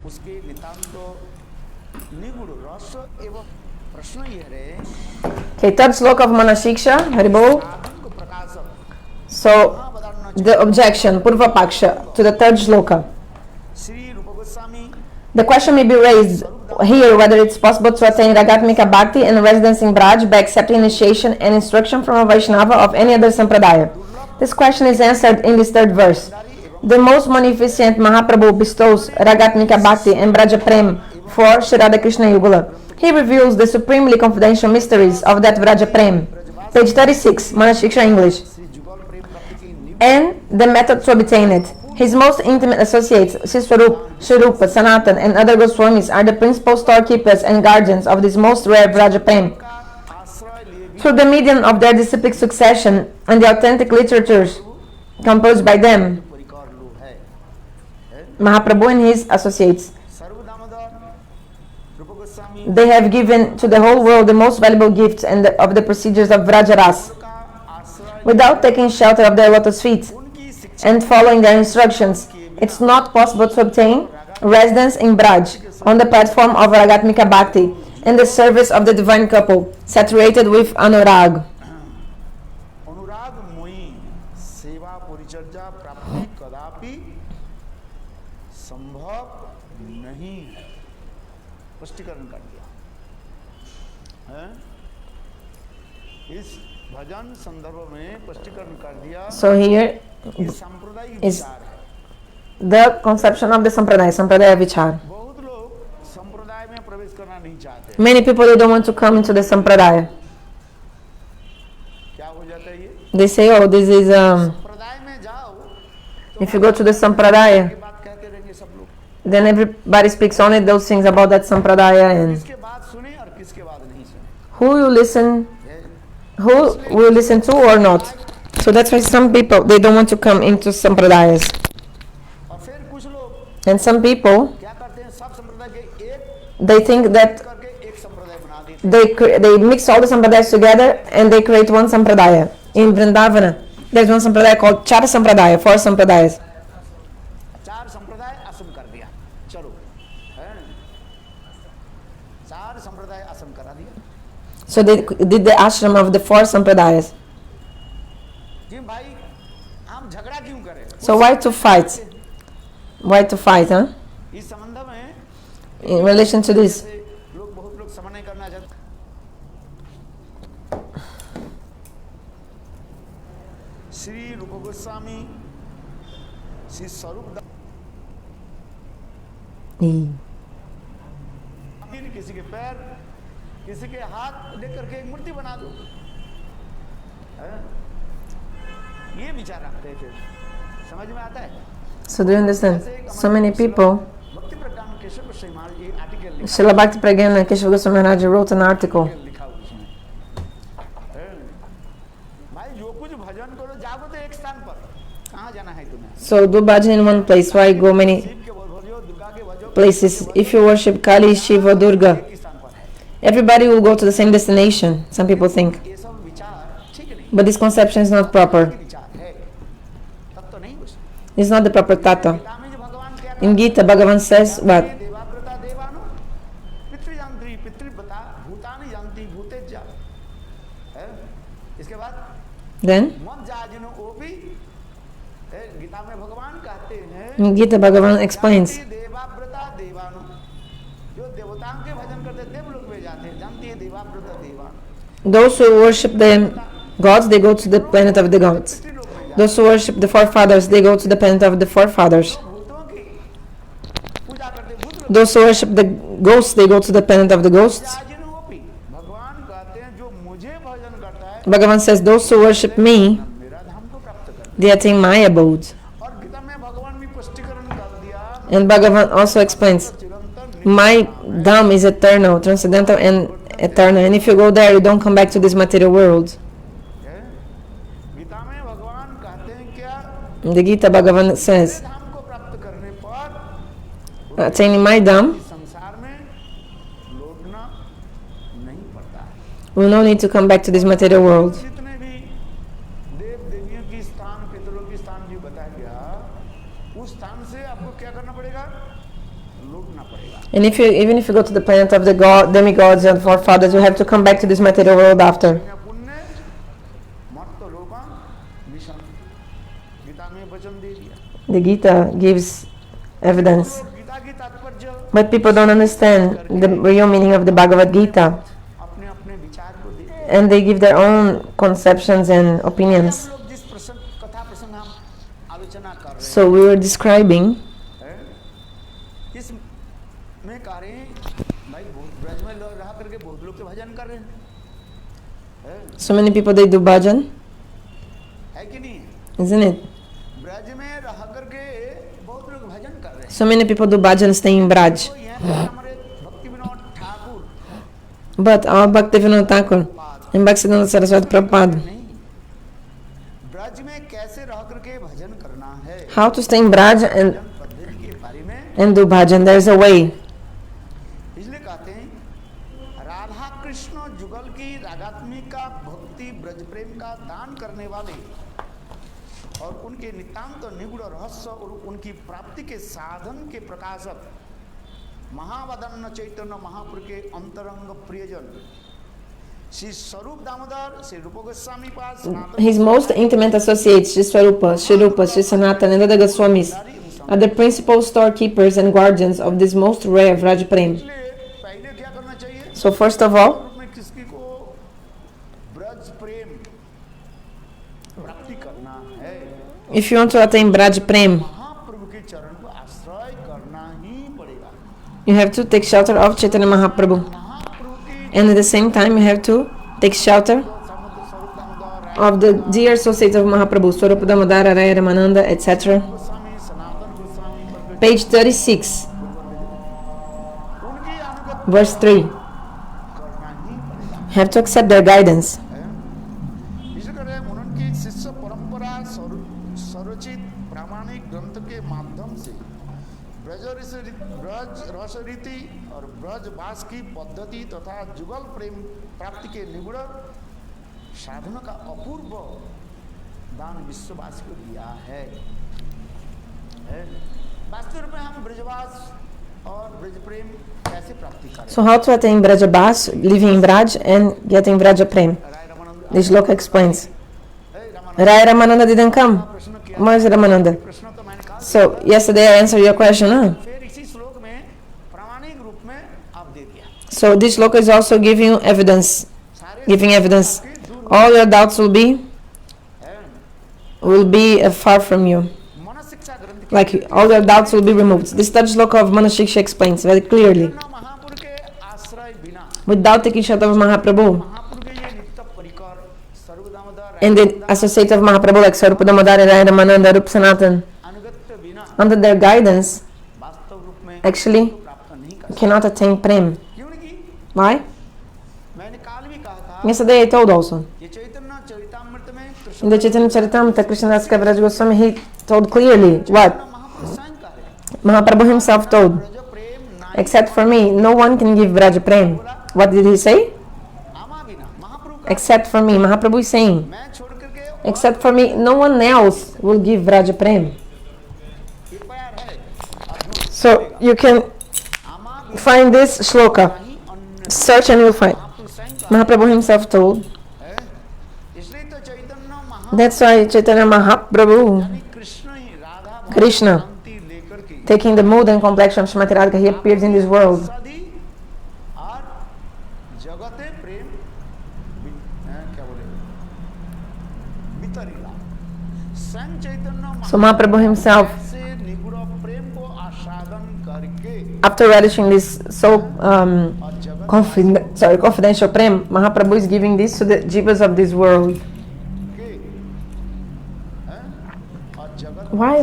उसके नितांत निगूढ़ रस एवं प्रश्न यह रहे Okay, third sloka of Manashiksha, Haribol. साधन को प्रकाशक So, the objection, Purva Paksha, to the third shloka. Shri रूप Goswami The question may be raised here whether it's possible to attain Ragatmika Bhakti and residence in Braj by accepting initiation and instruction from a Vaishnava of any other sampradaya. This question is answered in this third verse. The most munificent Mahaprabhu bestows Ragatmika Bhakti and Braja Prem for Shri Radha Krishna Yugala. He reveals the supremely confidential mysteries of that Braja Prem. Page 36, Manashiksha English. Shri जुगल प्रेम भक्ति की निपुण And the method to obtain it. His most intimate associates, Siswarup, Shrupa, Sanatan, and other Goswamis are the principal storekeepers and guardians of this most rare Braja Prem. का आश्रय लिए भी Through the medium of their disciplic succession and the authentic literatures composed by them, परिकर लू है Mahaprabhu and his associates, सर्व दामोदर रूप Goswami they have given to the whole world the most valuable gifts and of the procedures of Vrajaras. का आश्रय Without taking shelter of their lotus feet उनकी शिक्षा and following their instructions, it's not possible to obtain residence in Braj on the platform of Ragatmika Bhakti in the service of the divine couple, saturated with anurag. अनुराग मोई सेवा परिचर्या प्राप्ति कदापि संभव नहीं है स्पष्टीकरण कर दिया है इस भजन संदर्भ में स्पष्टीकरण कर दिया So here ये सांप्रदायिक is विचार है the conception of the Sampradaya Vichar. बहुत लोग संप्रदाय में प्रवेश करना नहीं चाहते Many people, they don't want to come into the Sampradaya. क्या हो जाता है ये They say, oh, this is, संप्रदाय में जाओ तो if you go to the Sampradaya, की बात कहते रहेंगे सब लोग then everybody speaks only those things about that Sampradaya, and किसके बात सुने और किसके बात नहीं सुने who you listen, who will listen to or not. So that's why some people, they don't want to come into Sampradayas. और फिर कुछ लोग And some people, क्या करते हैं सब संप्रदाय के एक they think that करके एक संप्रदाय बना देते हैं they mix all the Sampradayas together and they create one Sampradaya. In Vrindavana, there's one Sampradaya called Chara Sampradaya, 4 Sampradayas. चार संप्रदाय असम कर दिया चलो है चार संप्रदाय असम करा दिया So they did the ashram of the 4 Sampradayas. कि भाई हम झगड़ा क्यों करें So why to fight? Why to fight, huh? इस संबंध में In relation to this. से लोग बहुत लोग समन्वय करना चाहते श्री रूप गोस्वामी श्री स्वरूप किसी के पैर किसी के हाथ लेकर के एक मूर्ति बना दो है? ये विचार रखते थे समझ में आता है So do you understand? So many people, भक्ति प्रज्ञान केशव गोस्वामी महाराज ये आर्टिकल लिखा Srila Bhakti Pragyana Keshav Goswami Maharaj wrote an article. लिखा हुआ उसमें है? भाई जो कुछ भजन करो जाओ तो एक स्थान पर कहाँ जाना है तुम्हें So do bhajan in one place. Why go many Shiv के भजो दुर्गा के भजो places? If you worship Kali, Shiva, Durga, एक ही स्थान पर है everybody will go to the same destination, some people think. ये सब विचार ठीक नहीं But this conception is not proper. विचार है तब तो नहीं कुछ It's not the proper tattva. Rami जी भगवान क्या In Gita, Bhagavan says what? देवाव्रता देवानु पितृयांत्री पितृव्रता भूतानि जानती भूतेज्या है इसके बाद Then, मत जाजिनो ओपी गीता में भगवान कहते हैं in Gita, Bhagavan explains, देवाव्रता देवानु जो देवताओं के भजन करते देवलोक में जाते हैं जानती है देवाव्रता देवानु those who worship the gods, they go to the planet of the gods. पितृलोक में Those who worship the forefathers, they go to the planet of the forefathers. जाते भूतों की पूजा करते भूत Those who worship the ghosts, they go to the planet of the ghosts. जाजिनो ओपी भगवान कहते हैं जो मुझे भजन करता है Bhagavan says, those who worship me, मेरा धाम को प्राप्त कर they attain my abode. और गीता में भगवान भी स्पष्टीकरण कर दिया And Bhagavan also explains, Chirantan my dham is eternal, transcendental and eternal. And if you go there, you don't come back to this material world. है गीता में भगवान कहते हैं क्या In the Gita, Bhagavan says, धाम को प्राप्त करने पर attaining my dham, इस संसार में लौटना नहीं पड़ता है we will no need to come back to this material world. जितने भी देव देवियों की स्थान पितरों की स्थान जो बताया गया उस स्थान से आपको क्या करना पड़ेगा लौटना लौटना पड़ेगा। And even if you go to the planet of the demigods and forefathers, you have to come back to this material world after. पुण्य मत लोका विषम, गीता में वचन दे दिया। The Gita gives evidence. Gita की तात्पर्य But people don't understand the real meaning of the Bhagavad Gita. अपने अपने विचार को देते हैं। And they give their own conceptions and opinions. हम लोग जिस प्रसंग कथा प्रसंग हम आलोचना कर रहे So we were describing, हैं, इसमें कह रहे हैं भाई ब्रज में लोग रहा करके बहुत लोग के भजन कर रहे हैं, so many people they do bhajan, है कि नहीं? isn't it? ब्रज में रह करके बहुत लोग भजन कर रहे हैं। So many people do bhajan staying in Braj. तो यहाँ पर हमारे भक्ति Vinod Thakur But our Bhaktivinoda Thakur and Bhaktisiddhanta Saraswati Prabhupada, नहीं, ब्रज में कैसे रह करके भजन करना है, how to stay in Braj and भजन पद्धति के बारे में do bhajan, there is a way. इसलिए कहते हैं राधा कृष्ण जुगल की रागात्मिका भक्ति ब्रज प्रेम का दान करने वाले और उनके नितांत निगूढ़ रहस्य और उनकी प्राप्ति के साधन के प्रकाशक महावदन्न चैतन्य महापुर के अंतरंग प्रियजन श्री स्वरूप दामोदर, श्री रूप गोस्वामी पाद, सनातन His most intimate associates, Sri Swarupa, Sri Rupa, Sri Sanatana and other Goswamis, are the principal storekeepers and guardians of this most rare of Raj Prem. इसलिए पहले क्या करना चाहिए? So first of all, रूप में किसकी को ब्रज प्रेम प्राप्ति करना है, if you want to attain Braj Prem, महाप्रभु के चरण को आश्रय करना ही पड़ेगा। you have to take shelter of Chaitanya Mahaprabhu. महाप्रभु की And at the same time, you have to take shelter समुद्र स्वरूप Damodar, of the dear associates of Mahaprabhu, Swarupa Damodara, Raya Ramananda, etc. Goswami, Sanatan Goswami, प्रकट Page 36, उनकी अनुगत verse 3. करना ही पड़ेगा। Have to accept their guidance. इसी तरह उनकी शिष्य परंपरा स्वरचित प्रामाणिक ग्रंथ के माध्यम से ब्रज रस रीति और ब्रजवास की पद्धति तथा जुगल प्रेम प्राप्ति के निगूढ़ साधन का अपूर्व दान विश्ववासी को दिया है। वास्तव रूप में हम ब्रजवास और ब्रज प्रेम कैसे प्राप्ति करें? So how to attain Brajabas, living in Braj and getting Braja Prem? Rai Ramanand This shloka explains. Ramanand Raya Ramananda didn't come. प्रश्न किया, Where's Ramananda? प्रश्न तो मैंने कहा, So yesterday I answered your question, huh? फिर इसी श्लोक में प्रामाणिक रूप में आप दे दिया। So this shloka is also giving you evidence, सारे giving evidence. आपके दूर All your doubts will be है। far from you. मन शिक्षा ग्रंथ के Like all your doubts will be removed. This third shloka of Manashiksha explains very clearly. न महापुर के आश्रय बिना Without taking shelter of Mahaprabhu महापुर के ये नित्य परिकर सर्व Damodar and the associates of Mahaprabhu like Swarupa Damodara, Raya Ramananda, Rup Sanatan, अनुगत्य बिना under their guidance, वास्तव रूप में actually प्राप्त नहीं कर cannot attain Prem. क्यों नहीं? Why? मैंने काल भी कहा था Yesterday I told also. ये चैतन्य चरितामृत में Krishna In the Chaitanya Charitamrita, Krishnadas Kaviraj Goswami, he told clearly what महापुरुष स्वयं कह रहे हैं, Mahaprabhu himself told. ब्रज प्रेम नाई Except for me, no one can give Braja Prem. What did he say? आमा बिना महाप्रभु का Except for me. Mahaprabhu is saying, मैं छोड़ करके except for me, no one else will give Braja Prem. कृपया है अद्भुत So you can आमा बिना find this shloka. ही अन्य Search and you'll find. महापुरुष स्वयं कह Mahaprabhu himself told. है। इसलिए तो चैतन्य महा That's why Chaitanya Mahaprabhu, यानी कृष्ण ही राधा Krishna, भक्ति लेकर के taking the mood and complexion of Srimati Radhika, he appears in this world. सदी और जगते प्रेम क्या बोले वितरिला स्वयं चैतन्य So Mahaprabhu himself, से निगूढ़ प्रेम को आस्वादन करके after relishing this so और जगत confidential Prem, Mahaprabhu is giving this to the jivas of this world. के हैं, और जगत Why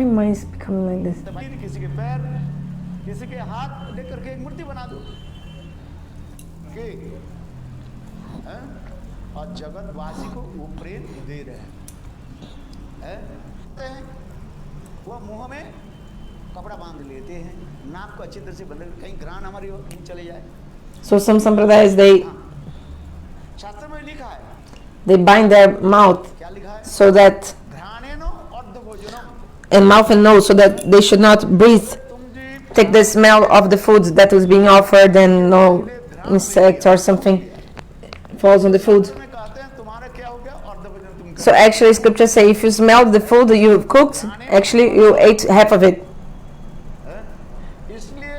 am I becoming like this? भाई किसी के पैर किसी के हाथ लेकर के एक मूर्ति बना दो के हैं, और जगतवासी को वो प्रेम दे रहे हैं, हैं? वो मुंह में कपड़ा बांध लेते हैं, नाक को अच्छी तरह से बंद कहीं घ्राण हमारी नहीं चले जाए। So some sampradayas, शास्त्र में लिखा है, they bind their mouth क्या लिखा है? so that, घ्राणेनो अर्धभोजनम, and mouth and nose so that they should not breathe तुम जी take the smell of the food that was being offered and no insect or something falls on the food. में कहते हैं तुम्हारा क्या हो गया अर्ध भोजन तुम So actually scripture say if you smelled the food you cooked, actually you ate half of it. हैं? इसलिए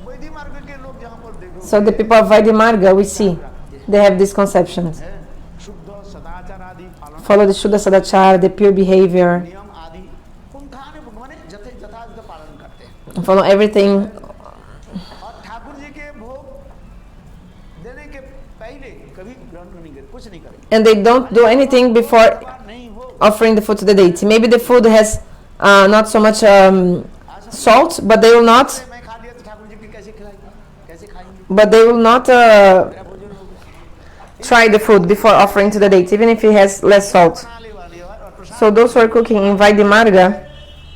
वैदिक मार्ग के लोग जहाँ पर देखो So the people of Vaidimarga, we see, they have these conceptions. हैं, शुद्ध सदाचार आदि पालन Follow the Shuddha Sadachara, the pure behavior, नियम आदि पुंखाने माने यथार्थ पालन करते हैं follow everything. और ठाकुर जी के भोग देने के पहले कभी ग्रहण नहीं करे कुछ नहीं करे And they don't do anything before नहीं हो offering the food to the deity. Maybe the food has not so much salt, but they will not, मैं खा लिया तो ठाकुर जी की कैसे खिलाएंगे कैसे खाएंगे but they will not मेरा भोजन हो गया try the food before offering to the deity, even if it has less salt. खाने वाले और प्रसाद So those who are cooking in Vaidimarga,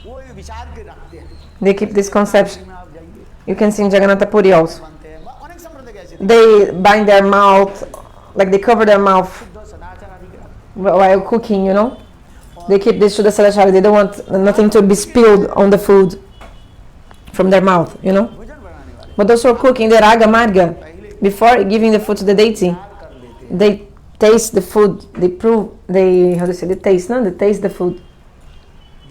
वो ये विचार के रखते हैं they keep this conception. में आप जाइए You can see in Jagannath Puri also. बनते हैं अनेक संप्रदाय कैसे They bind their mouth, like they cover their mouth शुद्ध सदाचार आदि के while cooking, you know. They keep this Shuddha Sadachara. They don't want nothing to be spilled on the food from their mouth, you know. भोजन बनाने वाले But those who are cooking the Raga Marga, before giving the food to the deity, कर लेते हैं they taste the food. They prove, they, how do you say, they taste, no? They taste the food.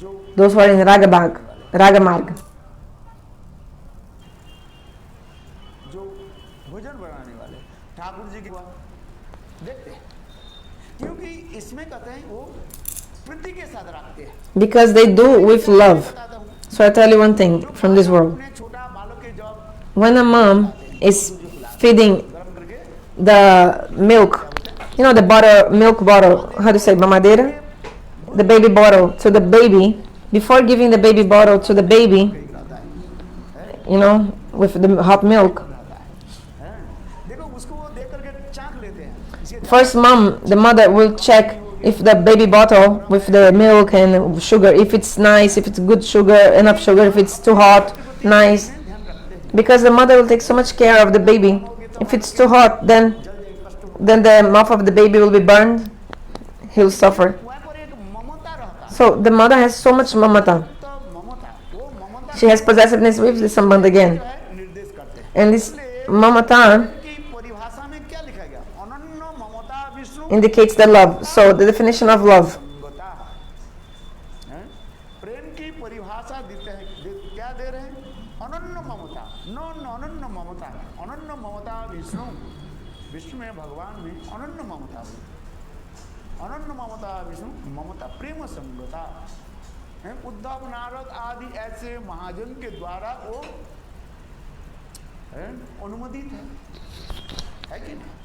जो Those who are in Raga Marga. जो भोजन बनाने वाले ठाकुर जी की देखते हैं क्योंकि इसमें कहते हैं वो प्रीति के साथ रखते हैं Because they do with love. बताता हूँ So I tell you one thing from this world. अपने छोटा बालक के जब When a mom is feeding गर्म करके the milk, you know, the bottle, milk bottle, how do you say, mamadeira? The baby bottle to the baby, before giving the baby bottle to the baby, रहता है you know, with the hot milk, हैं? देखो उसको वो देख करके चाख लेते हैं इसके first mom, the mother will check if the baby bottle with the milk and sugar, if it's nice, if it's good sugar, enough sugar, if it's too hot, nice. ध्यान रखते हैं Because the mother will take so much care of the baby. If it's too hot, then the mouth of the baby will be burned. He'll suffer. वहाँ पर एक ममता रहता है So the mother has so much mamata. तो ममता वो ममता She has possessiveness with the sambandh again. जो है निर्देश करते हैं And this mamata की परिभाषा में क्या लिखा गया अनन्य ममता Vishnu indicates the love. So the definition of love. संगता हैं? प्रेम की परिभाषा देते हैं क्या दे रहे हैं अनन्य ममता अनन्य ममता विष्णु विष्णु में भगवान में अनन्य ममता विष्णु ममता प्रेम संगता हैं? उद्धव नारद आदि ऐसे महाजन के द्वारा वो हैं? अनुमोदित है कि नहीं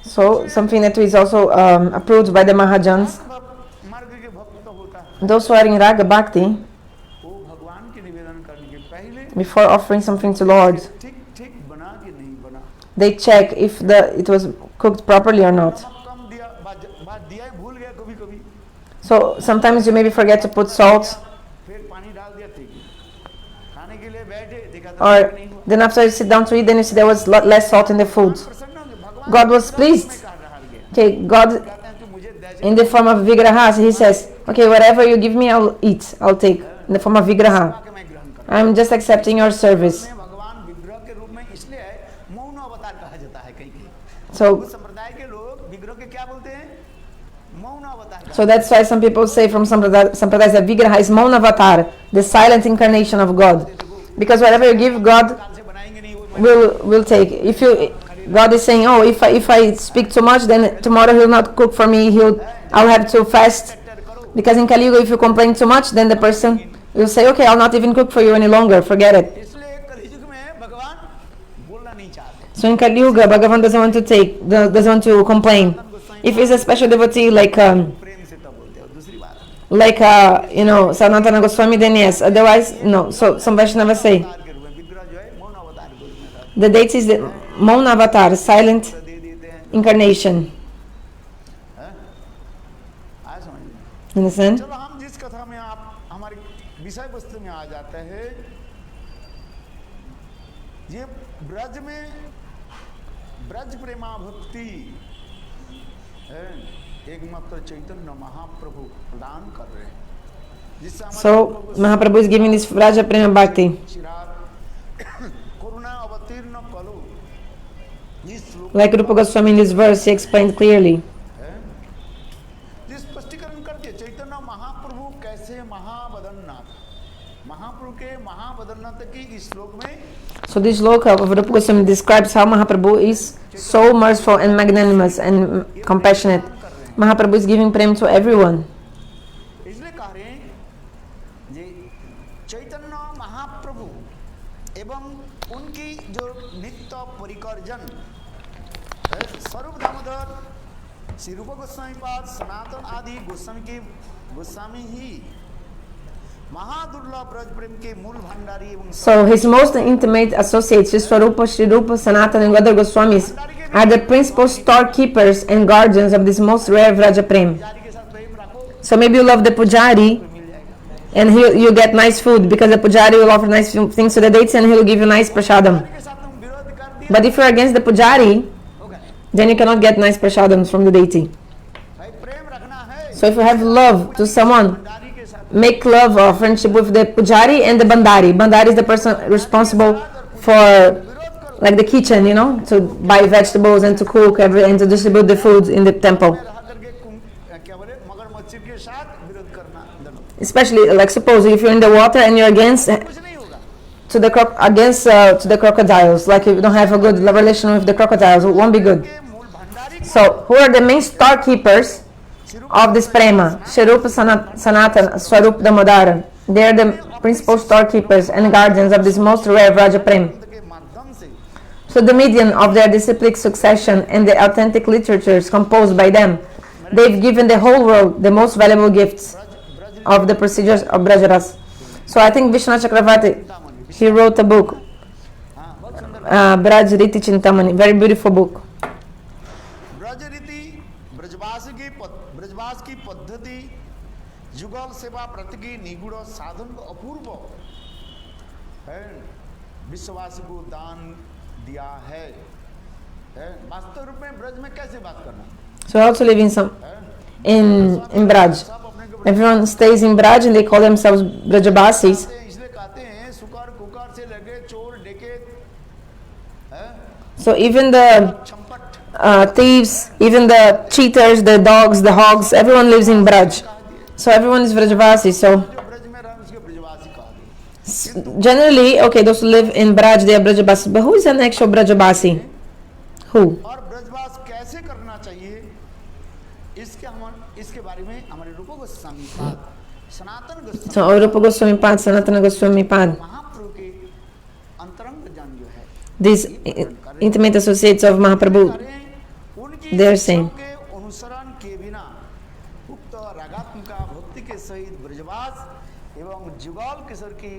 So something that is also approved by the Mahajans. मार्ग के भक्त होता है Those who are in Raga Bhakti, वो भगवान के निवेदन करने के पहले before offering something to Lord, ठीक ठीक बना कि नहीं बना they check if it was cooked properly or not. नमक कम दिया बात दिया ही भूल गया कभी कभी So sometimes you maybe forget to put salt, फिर पानी डाल दिया ठीक खाने के लिए बैठे देखा तो or नहीं हुआ then after you sit down to eat, then you see there was less salt in the food. प्रसन्न हो गए भगवान God was pleased. में कहा रहा गया Okay, God कहते हैं तू मुझे दे in the form of Vigrahas, He says, okay, whatever you give me, I'll eat, I'll take. In the form of Vigraha. के मैं ग्रहण कर I'm just accepting your service. में भगवान विग्रह के रूप में इसलिए है मौन अवतार कहा जाता है कहीं कहीं So, कुछ संप्रदाय के लोग विग्रह के क्या बोलते हैं मौन अवतार so that's why some people say from Sampradayas that Vigraha is Maunavatar, the silent incarnation of God. Because whatever you give, God काल से बनाएंगे नहीं वो will take. If you, God is saying, oh, if I speak too much, then tomorrow He'll not cook for me. I'll have to fast. करो Because in Kali Yuga, if you complain too much, then the person will say, okay, I'll not even cook for you any longer. Forget it. इसलिए कलयुग में भगवान बोलना नहीं चाहते So in Kali Yuga, Bhagavan doesn't want to doesn't want to complain. If he's a special devotee like प्रेम से तब बोलते हैं दूसरी बात Sanatana Goswami, then yes. Otherwise, no. So some Vaishnavas say अवतार के रूप में विग्रह जो है मौन अवतार के रूप में रहता the deity is the Mauna Avatar, silent है। दे देते हैं incarnation. हैं? आया समझ में Understand? चलो हम जिस कथा में आप हमारे विषय वस्तु में आ जाते हैं ये ब्रज में ब्रज प्रेमा भक्ति है एकमात्र चैतन्य महाप्रभु प्रदान कर रहे हैं जिससे हमारे So Mahaprabhu is giving this Raja Prema Bhakti. शिराब गुण अवतीर्ण कलु जिस श्लोक Like Rupa Goswami in this verse, he explained clearly. है जिस स्पष्टीकरण करके चैतन्य महाप्रभु कैसे महाबदन्नाथ महाप्रभु के महाबदन्नाथ की इस श्लोक में So this shloka of Rupa Goswami describes how Mahaprabhu is so merciful and magnanimous and compassionate. Mahaprabhu is giving prem to everyone. इसलिए कह रहे हैं जे चैतन्य महाप्रभु एवं उनकी जो नित्य परिकर्जन स्वरूप दामोदर श्री रूप गोस्वामी पाद सनातन आदि गोस्वामी ही महादुर्लभ ब्रज प्रेम के मूल भंडारी एवं So his most intimate associates, Sri Swarupa, Sri Rupa, Sanatana and other Goswamis, are the principal storekeepers and guardians of this most rare Vraja Prem. पुजारी के साथ प्रेम रखो So maybe you love the Pujari मिल जाएगा and you get nice food because the Pujari will offer nice things to the deities and he will give you nice prasadam. पुजारी के साथ तुम विरोध कर दिया But if you're against the Pujari, होगा नहीं then you cannot get nice prasadams from the deity. भाई प्रेम रखना है So if you have love to someone, Bhandari के साथ make love or friendship with the Pujari and the Bandari. Bandari is the person responsible for like the kitchen, you know, to buy vegetables and to cook and to distribute the food in the temple. रह करके क्या बोले मगरमच्छ के साथ विरोध करना दोनों Especially like suppose if you're in the water and you're against कुछ नहीं होगा to the crocodiles, like if you don't have a good relation with the crocodiles, it won't be good. के मूल Bhandari So who are the main storekeepers of this prema? Sharupa, Sanatana, Swarup, Damodara. They are the principal storekeepers and guardians of this most rare Vraja Prem. के माध्यम से So the median of their disciplic succession and the authentic literatures composed by them, they've given the whole world the most valuable gifts of the procedures of Brajaras. So I think Vishwanath Chakravarti, he wrote a book, हाँ बहुत सुंदर Braj Riti Chintamani, very beautiful book. Braj रीति ब्रजवास की पद्धति जुगल सेवा व्रत की निगूढ़ साधन को अपूर्व है विश्ववासी को दान दिया है वास्तव रूप में ब्रज में कैसे बात करना So I also live in in Braj. सब अपने को Everyone stays in Braj and they call themselves Brajabasis. इसलिए कहते हैं सुकर कुकर से लगे चोर डकैत है So even the चंपट thieves, even the cheaters, the dogs, the hogs, everyone lives in Braj. So everyone is Vrajavasi. So जो ब्रज में रहे उसके ब्रजवासी कहा गया generally, okay, those who live in Braj, they are Brajabasi. But who is an actual Brajabasi? Who? और ब्रजवास कैसे करना चाहिए इसके बारे में हमारे रूप गोस्वामी पाद Sanatan Goswami So Rupa Goswami Pad, Sanatana Goswami Pad, महाप्रभु के अंतरंग जन जो है these intimate associates of Mahaprabhu, करें उनकी they are saying. शिक्षाओं के अनुसरण के बिना उक्त रागात्मिका भक्ति के सहित ब्रजवास एवं जुगल किशोर की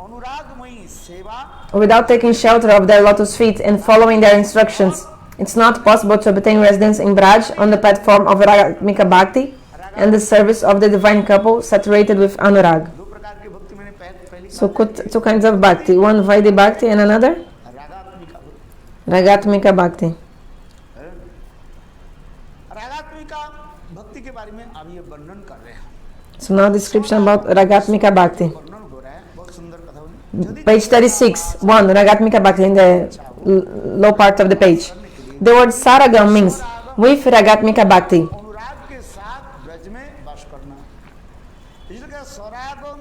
अनुरागमयी सेवा Without taking shelter of their lotus feet and following their instructions, it's not possible to obtain residence in Braj on the platform of Ragatmika Bhakti and the service of the divine couple saturated with Anurag. दो प्रकार की भक्ति मैंने पहली So two kinds of Bhakti, one Vaidhi Bhakti and another रागात्मिका भक्ति Ragatmika Bhakti. रागात्मिका भक्ति के बारे में अब ये वर्णन कर रहे हैं So now description about Ragatmika Bhakti. वर्णन हो रहा है बहुत सुंदर कथा होनी Page 36, 1, Ragatmika Bhakti in the low part of the page. The word Saragam means with Ragatmika Bhakti. अनुराग के साथ ब्रज में वास करना इसलिए स्वरागम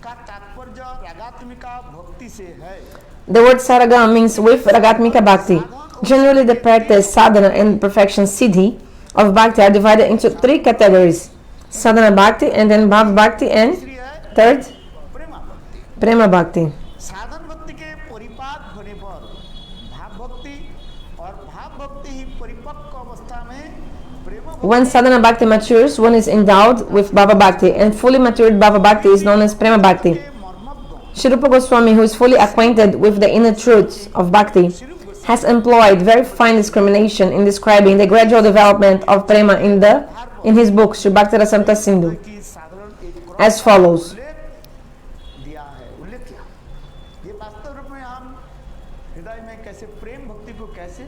का तात्पर्य रागात्मिका भक्ति से है The word Saragam means with Ragatmika Bhakti. Generally, the practice, sadhana, and perfection, siddhi, of Bhakti are divided into three categories. Sadhana Bhakti, and then Bhav Bhakti, and तीसरी है third, प्रेमा भक्ति Prema Bhakti. साधन भक्ति के परिपाक होने पर भाव भक्ति और भाव भक्ति ही परिपक्व अवस्था में प्रेम भक्ति When Sadhana Bhakti matures, one is endowed with Bhava Bhakti, and fully matured Bhava Bhakti is known as Prema Bhakti. के मर्मज्ञ Shri Rupa Goswami, who is fully acquainted with the inner truths of Bhakti, has employed very fine discrimination in describing the gradual development of Prema in his book, Shri Bhakti Rasamrita Sindhu, की साधारण एक as follows. उल्लेख किया ये वास्तव रूप में हम हृदय में कैसे प्रेम भक्ति को कैसे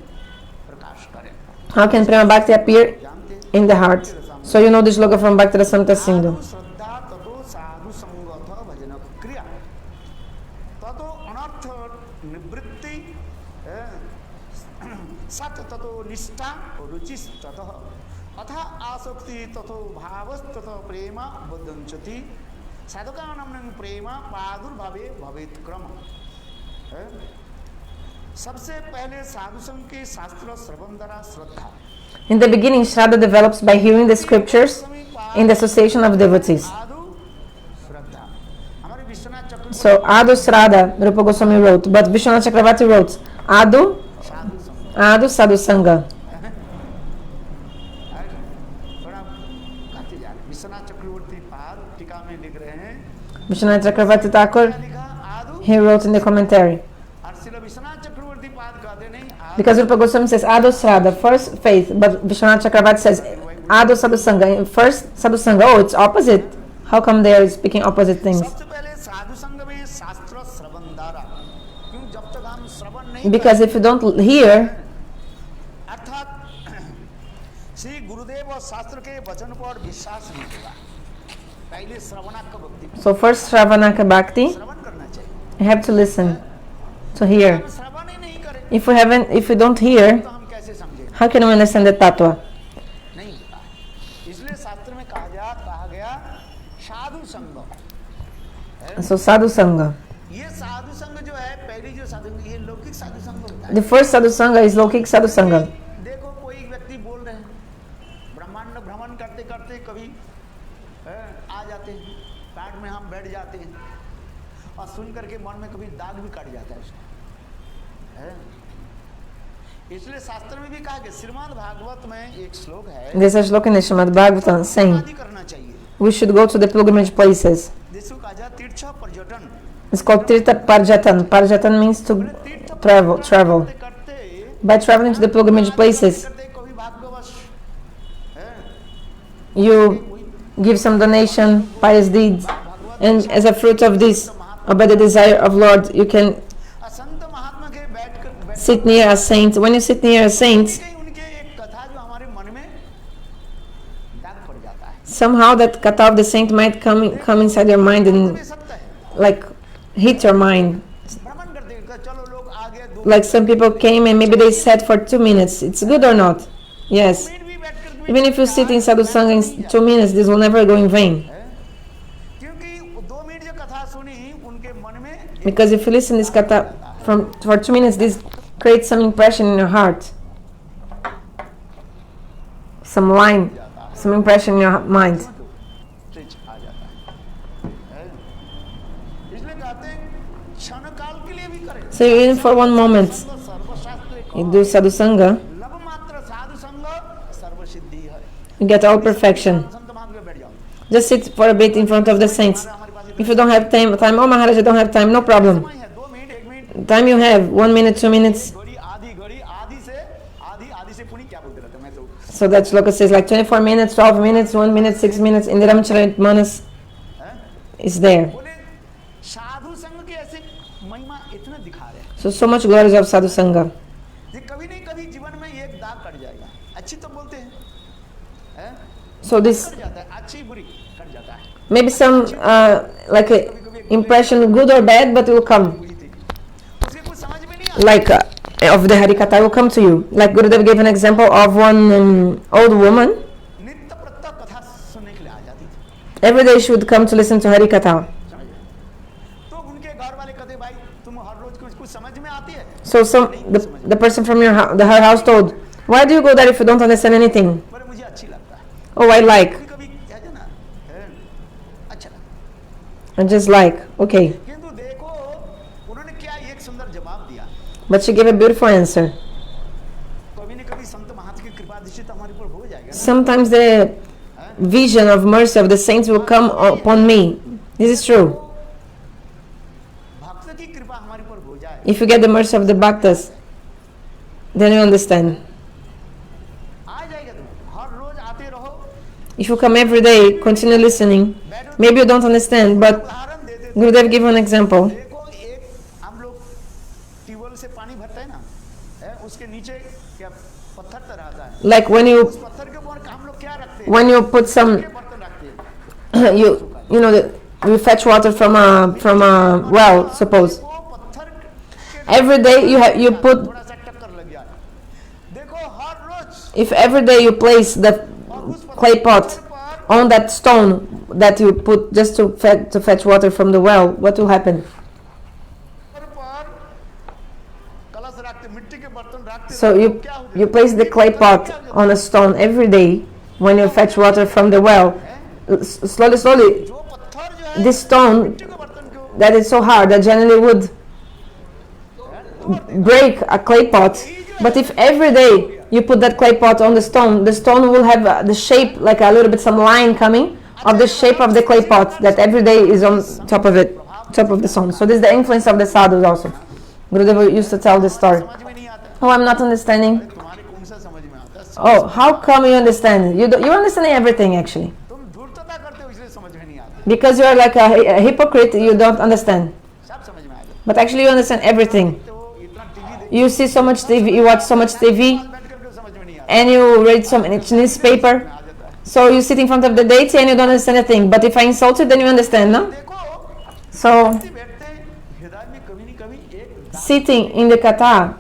प्रकाश करें How can Prema Bhakti appear जानते in the heart? So you know this logo from Bhakti Rasamrita Sindhu. साधु श्रद्धा ततो साधु संगत भजन क्रिया ततो अनर्थ निवृत्ति सत ततो निष्ठा रुचिस्ततः अथा आसक्ति ततो भावस्ततो प्रेम बद्धंचति साधकानां प्रेम प्रादुर्भावे भवेत् क्रम। सबसे पहले साधु संघ के शास्त्र श्रवण द्वारा श्रद्धा। In the beginning, Shraddha develops by hearing the scriptures in the association of devotees. So, Adu Shraddha, Rupa Goswami wrote, but Vishwanath Chakravarti wrote, Adu Sadhu Sangha. Vishwanath Chakravarti Thakur, he wrote in the commentary. Because Rupa Goswami says Adu Shraddha, first faith, but Vishwanath Chakravarti says Adu Sadhu Sangha, first Sadhu Sangha. Oh, it's opposite. How come they are speaking opposite things? Because if you don't hear, so first Shravanaka Bhakti, you have to listen, to hear. If we don't hear, how can we understand the tattva? So Sadhu Sangha. The first Sadhu Sangha is Lokik Sadhu Sangha. देखो कोई व्यक्ति बोल रहे हैं, ब्रह्मांड भ्रमण करते करते कभी आ जाते हैं, पैट में हम बैठ जाते हैं और सुन करके मन में कभी दाग भी कट जाता है उसका। इसलिए शास्त्र में भी कहा कि श्रीमद् भागवत में एक श्लोक है, There's a shloka in the Srimad Bhagavatam saying we should go to the pilgrimage places. It's called Tirtha Parjatan. Parjatan means to travel. By traveling to the pilgrimage places, you give some donation, pious deeds, and as a fruit of this, or by the desire of Lord, you can sit near a saint. When you sit near a saint, somehow that katha of the saint might come inside your mind and like hit your mind. Like some people came and maybe they sat for 2 minutes. It's good or not? Yes. Even if you sit in Sadhu Sangha in 2 minutes, this will never go in vain. Because if you listen this katha for 2 minutes, this creates some impression in your heart. Some impression in your mind. So even for 1 moment, you do Sadhu Sangha, you get all perfection. Just sit for a bit in front of the saints. If you don't have time, oh Maharaj, I don't have time, no problem. Time you have, 1 minute, 2 minutes. So that shloka says like 24 minutes, 12 minutes, 1 minute, 6 minutes, in the Ramcharitmanas is there. So much glories of Sadhu Sangha. So this, maybe some like a impression, good or bad, but it will come. Like of the Harikatha will come to you. Like Gurudev gave an example of one old woman. Every day she would come to listen to Harikatha. So the person from her house told, why do you go there if you don't understand anything? Oh, I like. I just like, okay. But she gave a beautiful answer. Sometimes the vision of mercy of the saints will come upon me. This is true. If you get the mercy of the bhaktas, then you understand. If you come every day, continue listening. Maybe you don't understand, but Gurudev gave an example. Like when you put some, you fetch water from a well, suppose. every day you put, थोड़ा सा टक्कर लग जाए। देखो हर रोज if every day you place the clay pot on that stone that you put just to fetch water from the well, what will happen? पर कलश रखते, मिट्टी के बर्तन रखते, So तो you क्या हो you जाता place the clay pot on a stone every day when you fetch water from the well. Slowly, slowly, है? जो पत्थर जो है this stone मिट्टी के बर्तन को that is so hard that generally would break a clay pot. But if every day you put that clay pot on the stone will have the shape, like a little bit some line coming of the shape of the clay pot that every day is on top of it, top of the stone. So this is the influence of the sadhus also. Gurudev used to tell this story. समझ में नहीं आता। Oh, I'm not understanding. तुम्हारे कौन सा समझ में आता है? Oh, how come you understand? You're understanding everything actually. तुम धूर्तता करते हो इसलिए समझ में नहीं आता। Because you're like a hypocrite, you don't understand. सब समझ में आ जाता। But actually you understand everything. तो इतना टीवी देख You see so much TV, you watch so much TV, बैठ करके समझ में नहीं आता। and you read so much newspaper. आ जाता है। So you sit in front of the deity and you don't understand a thing. But if I insult you, then you understand, no? देखो So बैठते हृदय में कभी नहीं कभी एक sitting in the kata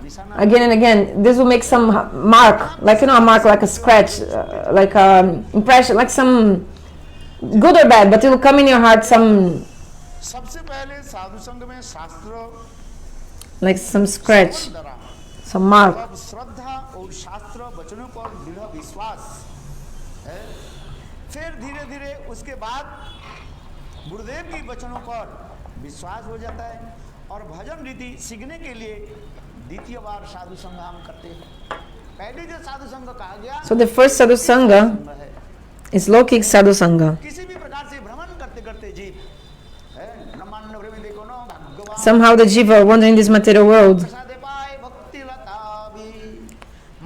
again and again, this will make some mark, like a mark, like a scratch, like a impression, like some good or bad, but it will come in your heart, some सबसे पहले साधु संघ में शास्त्र like some scratch, द्वारा some mark. अब श्रद्धा और शास्त्र वचनों पर दृढ़ विश्वास है। फिर धीरे धीरे उसके बाद गुरुदेव की वचनों पर विश्वास हो जाता है और भजन रीति सीखने के लिए द्वितीय बार साधु संघ हम करते हैं। पहले जो साधु संघ कहा गया So the first sadhu sangha है, is Lokik sadhu sangha. किसी भी प्रकार से भ्रमण करते करते जीव है ब्रह्मांड नगरी में देखो ना भगवान Somehow the jiva wandering in this material world, प्रसादे पाए भक्ति लता भी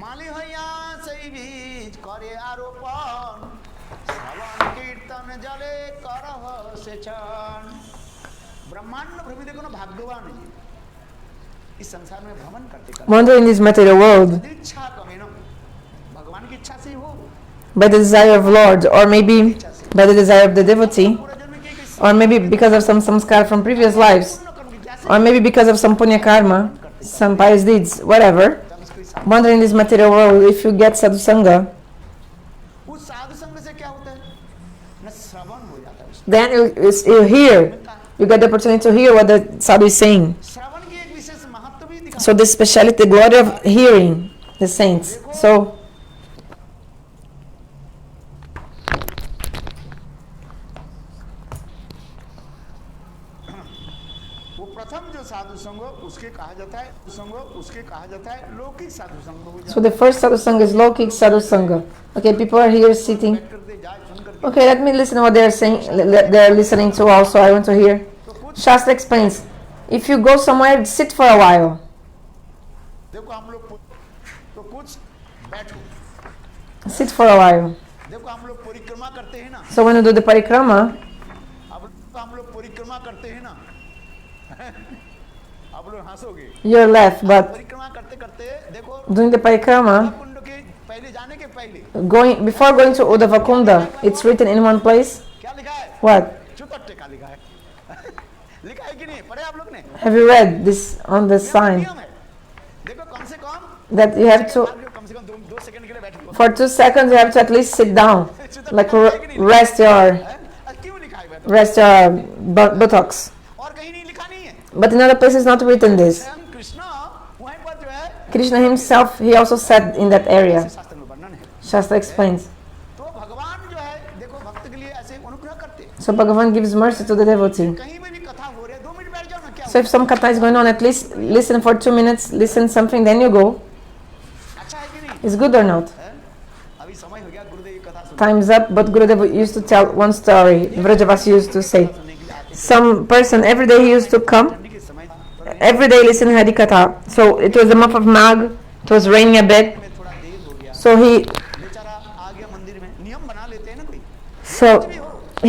माली हैया सही बीज करे आरोपण श्रवण कीर्तन जले करह सेचन ब्रह्मांड भ्रमि देखो ना भाग्यवान है इस संसार में भ्रमण करते करते wandering in this material world यदि इच्छा कमे न भगवान की इच्छा से ही हो by the desire of Lord, or maybe by the desire of the devotee, पूरा जन्म की किस or maybe because of some samskar from previous lives, पूर्ण कर्म की जैसे or maybe because of some punya karma, some pious deeds, whatever, तब इसको इस- wandering in this material world, if you get sadhu sangha, उस साधु संघ से क्या होता है न श्रवण हो जाता है उसको। then you hear, you get the opportunity to hear what the sadhu is saying. श्रवण की एक विशेष महत्व भी दिखा So the speciality, the glory of hearing the saints. So वो प्रथम जो साधु संघ उसके कहा जाता है संघ उसके कहा जाता है लौकिक साधु संघ हो So the first sadhu sangha is Lokik sadhu sangha. Okay, people are here sitting. बैठ करके जाए सुन करके Okay, let me listen what they are saying. They are listening to also. I want to hear. तो कुछ Shastra explains, if you go somewhere, sit for a while. देखो हम लोग तो कुछ बैठो Sit for a while. देखो हम लोग परिक्रमा करते हैं ना So when you do the parikrama, अब हम लोग परिक्रमा करते हैं ना आप लोग हंसोगे you're left, but परिक्रमा करते करते देखो doing the parikrama, कुंड के पहले जाने के पहले before going to Uddhavakunda, it's written in one place. क्या लिखा है What? चुपट्टे का लिखा है लिखा है कि नहीं पढ़े आप लोग ने Have you read this on the sign? नियम है देखो कम से कम That you have to, कम से कम दो सेकंड के लिए बैठो for 2 seconds, you have to at least sit down. Like rest your क्यों लिखा है बैठो buttocks. और कहीं नहीं लिखा नहीं है But in other places not written this. स्वयं कृष्ण वहीं पर जो है Krishna himself, he also said in that area. शास्त्र में वर्णन है Shastra explains. तो भगवान जो है देखो भक्त के लिए ऐसे अनुग्रह करते हैं। So Bhagavan gives mercy to the devotee. कहीं में भी कथा हो रही है 2 मिनट बैठ जाओ ना क्या So if some katha is going on, at least listen for 2 minutes, listen something, then you go. अच्छा है कि नहीं It's good or not? है? अभी समय हो गया गुरुदेव की कथा सुनने Time's up, but Gurudev used to tell one story. Vrajavasi used to say. के लिए आते Some person, every day he used to come, ठंडी के समय थोड़ा every day listen Hari Katha. So it was the month of Magh, it was raining a bit. में थोड़ा देर हो गया So बेचारा आ गया मंदिर में नियम बना लेते हैं ना कोई so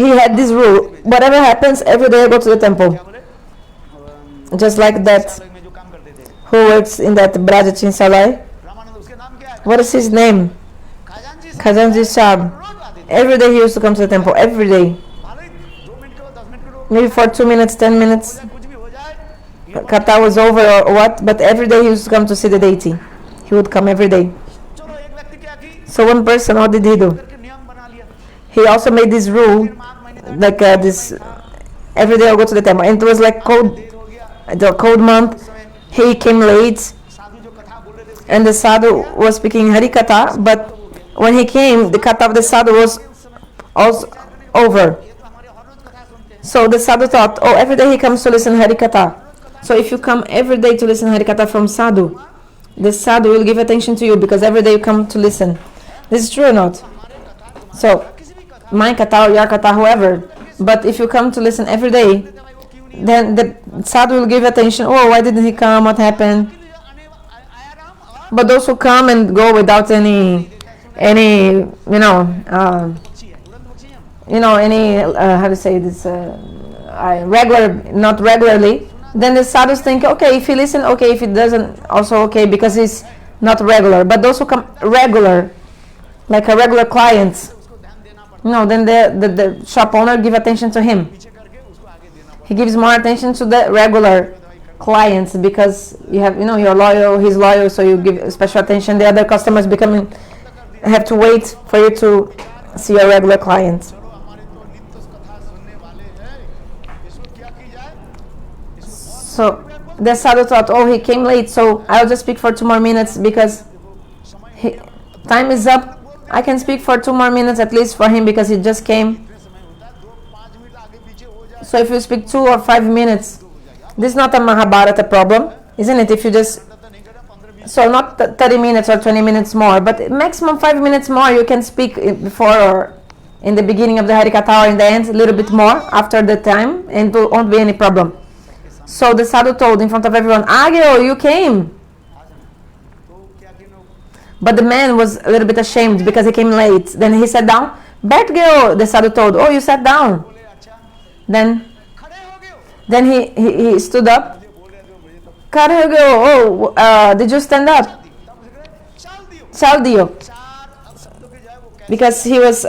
he had this rule. Whatever happens, every day I go to the temple. क्या बोले Just like that, अलग में जो काम करते थे who works in that Braja Chinsalai. Ramanand उसके नाम क्या है What is his name? खजानजी Khajanji Sahib. रोज आते थे Every day he used to come to the temple, every day. भले ही 2 मिनट करो 10 मिनट करो Maybe for 2 minutes, 10 minutes. कुछ भी हो जाए Katha was over or what, but every day he used to come to see the deity. He would come every day. चलो एक व्यक्ति क्या की So one person, what did he do? करके नियम बना लिया He also made this rule, माघ महीने like this, every day I'll go to the temple. And it was like cold, देर हो गया the cold month. उस समय He came late, साधु जो कथा बोल रहे थे उसके and the sadhu was speaking Hari Katha, but when he came, the Katha of the sadhu was also over. ये तो हमारे हर रोज कथा सुनते हैं So the sadhu thought, oh, every day he comes to listen Hari Katha. So if you come every day to listen Hari Katha from sadhu, the sadhu will give attention to you because every day you come to listen. This is true or not? So, किसी भी कथा my Katha or your Katha, whoever. But if you come to listen every day, भाई वो क्यों नहीं then the sadhu will give attention. Oh, why didn't he come? What happened? आया राम और But those who come and go without any, Bakshi है तुरंत बख्शी है any, how to say this, regular, not regularly, then the sadhus think, okay, if he listen, okay, if he doesn't, also okay, because he's not regular. But those who come regular, like a regular client, उसको ध्यान देना पड़ता no, then the shop owner give attention to him. है पीछे करके उसको आगे देना पड़ता He gives more attention to the regular clients because you have, you're loyal, he's loyal, so you give special attention. The other customers have to wait for you to see your regular clients. है चलो हमारे तो नित्य कथा सुनने वाले हैं इसको क्या की जाए इसको So the sadhu thought, oh, he came late, so I'll just speak for 2 more minutes because he, time is up. I can speak for 2 more minutes at least for him because he just came. समय होता है 2-5 minute आगे पीछे हो जाए So if you speak 2 or 5 minutes, this is not a Mahabharata problem, isn't it? If you just, तो नहीं करना 15-20 so not 30 minutes or 20 minutes more, but maximum 5 minutes more you can speak before or in the beginning of the Harikatha or in the end, a little bit more after the time, and there won't be any problem. So the sadhu told in front of everyone, Agyo, you came. तो क्या किनो But the man was a little bit ashamed because he came late. Then he sat down. Betgyo, the sadhu told, oh, you sat down. बोले अच्छा Then खड़े हो गए हो then he stood up. मुझे बोल रहे थे मुझे तो Karhagyo, oh, did you stand up? तब मुझे कहे चल दियो Chaldio. 4 शब्दों के जाए वो कैसे Because he was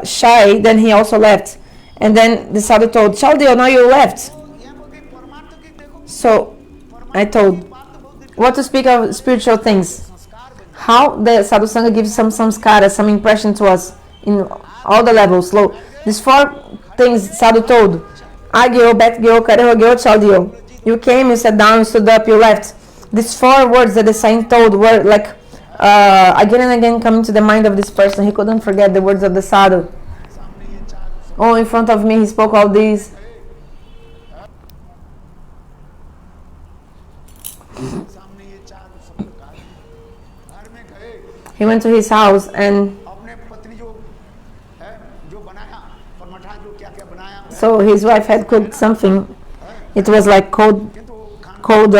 shy, then he also left. And then the sadhu told, Chaldio, now you left. यहाँ पर भी परमार्थ की देखो So I told, बात तो बहुत दिख what to speak of spiritual things. संस्कार बन How the sadhu sangha gives some samskara, some impression to us in all the levels. So these 4 things sadhu told. Agyo, Betgyo, Karehogyo, Chaldio. You came, you sat down, you stood up, you left. These 4 words that the saint told were like again and again coming to the mind of this person. He couldn't forget the words of the sadhu. सामने ये 4 Oh, in front of me, he spoke all these. सामने ये 4 शब्द का घर में गए He went to his house and अपने पत्नी जो है जो बनाया परमठा जो क्या क्या बनाया so his wife had cooked something. It was like cold, किंतु खाना cold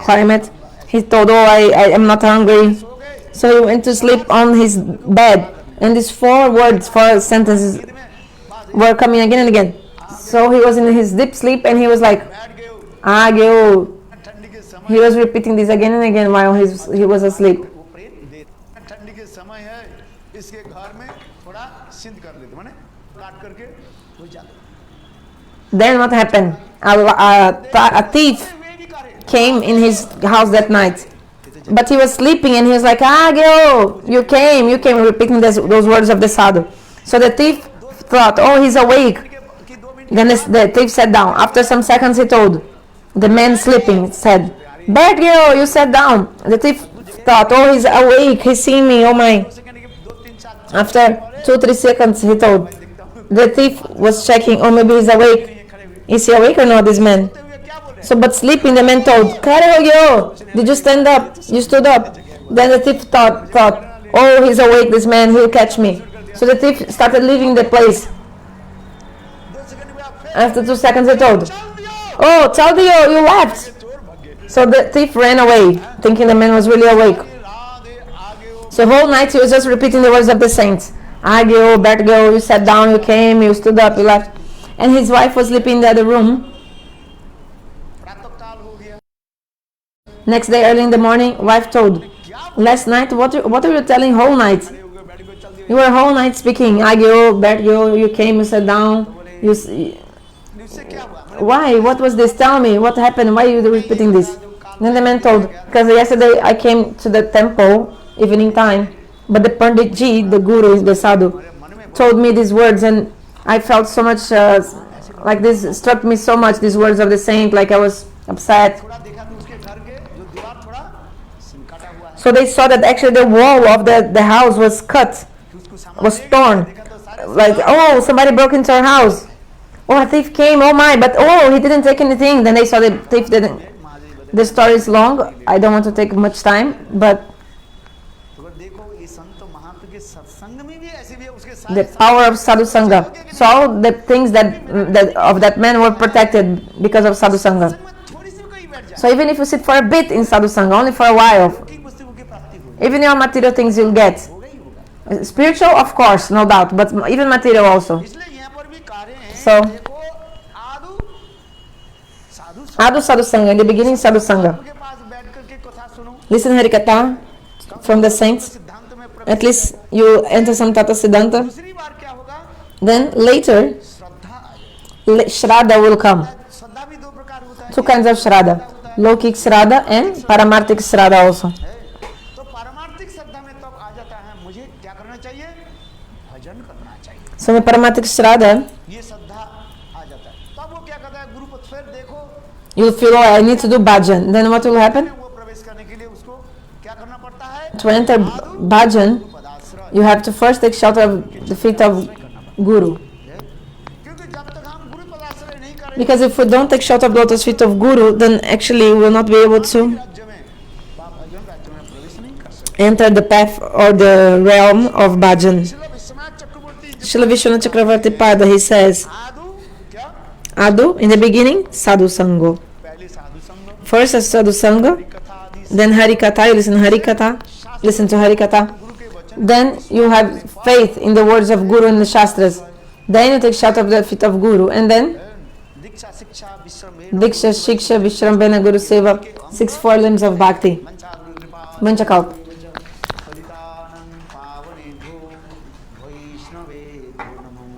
climate. He told, oh, I am not hungry. सो गए So he went to sleep on his bed. And these 4 words, 4 sentences में बस were coming again and again. So he was in his deep sleep and he was like, बैठ गए हो Agyo. ठंडी के समय He was repeating this again and again while he was asleep. वो प्रेम दे ठंडी के समय है इसके घर में थोड़ा सिंध कर लेते माने काट करके हो जाते Then what happened? A thief वे भी करे came in his house that night. But he was sleeping and he was like, Agyo, you came, repeating those words of the sadhu. So the thief thought, oh, he's awake. कि 2 minute Then the thief sat down. After some seconds, he told the man sleeping, said, Betgyo, you sat down. The thief thought, oh, he's awake, he's seeing me, oh my. Second के 2-3-4 After 2-3 seconds, he told. The thief was checking, oh, maybe he's awake. Is he awake or not, this man? हुए क्या बोल रहे So, but sleeping, the man told, Karehogyo, did you stand up? You stood up. Then the thief thought, oh, he's awake, this man, he'll catch me. So the thief started leaving the place. 2 second में आप फिर After 2 seconds, he told, चल दियो oh, Chaldio, you left. चोर भाग गए So the thief ran away, thinking the man was really awake. Radhe आगे हो So the whole night he was just repeating the words of the saints. Agyo, Betgyo, you sat down, you came, you stood up, you left. And his wife was sleeping in the other room. प्रातः काल हो गया Next day, early in the morning, wife told, last night, what were you telling whole night? हो गए बैठ गए चल दियो You were whole night speaking. Agyo, Betgyo, you came, you sat down. इससे क्या हुआ why? What was this? Tell me, what happened? Why are you repeating this? Then the man told, because yesterday I came to the temple, evening time, but the Pandit Ji, the guru, the sadhu, told me these words, and I felt so much, like this struck me so much, these words of the saint, like I was upset. थोड़ा देखा तो उसके घर के जो दीवार थोड़ा काटा हुआ है So they saw that actually the wall of the house was cut, कि उसको सामान was देखा torn. तो सारे Like, oh, somebody broke into our house. Oh, a thief came, oh my, but oh, he didn't take anything. Then they saw the thief didn't. The story is long, I don't want to take much time, but तो देखो ये संत महात्मा के सत्संग में भी ऐसे भी है, उसके the सारे power of sadhu sangha. So all the things that man were protected because of sadhu sangha. सत्संग में थोड़ी सी भी कोई बैठ जाए So even if you sit for a bit in sadhu sangha, only for a while, की पुस्तकों की प्राप्ति हो even your material things you'll get. होगा ही होगा Spiritual, of course, no doubt, but even material also. इसलिए यहाँ पर भी कार्य है So- देखो आदु साधु Adu sadhu sangha, in the beginning sadhu sangha. के पास बैठ करके कथा सुनो Listen Harikatha from the saints. सिद्धांत में At least you enter some Tata Siddhanta. दूसरी बार क्या होगा Then later, श्रद्धा आ जाएगी Shraddha will come. श्रद्धा भी दो प्रकार होता है Two kinds of Shraddha. Lokik Shraddha and Paramartik Shraddha also. तो पारमार्थिक श्रद्धा में तब आ जाता है मुझे क्या करना चाहिए भजन करना चाहिए So in the Paramartik Shraddha, ये श्रद्धा आ जाता है तब वो क्या कहता है गुरुपद फिर देखो you'll feel, oh, I need to do bhajan. Then what will happen? वो प्रवेश करने के लिए उसको क्या करना पड़ता है To enter bhajan, पदाश्रय you have to first take shelter of the feet of Guru. क्योंकि जब तक हम गुरु पदाश्रय नहीं करेंगे Because if we don't take shelter of the lotus feet of Guru, then actually we will not be able to राज्य में भजन राज्य में प्रवेश नहीं कर सकते enter the path or the realm of bhajan. इसलिए विश्वनाथ चक्रवर्ती Srila Vishwanath Chakravarti Pada, he says, आदु क्या Adu, in the beginning, sadhu sango. पहले साधु संग First is sadhu sangha, कथा आदि then harikatha, you listen harikatha, listen to harikatha. गुरु के वचन Then you have faith in the words of Guru in the Shastras. Then you take shelter of the feet of Guru. And then दीक्षा शिक्षा विश्रम Diksha, Shiksha, Vishrambhena, Guru Seva, 6 4 limbs of Bhakti. Manchakalp. फलितानं पावनेभ्यो वैष्णवेभ्यो नमः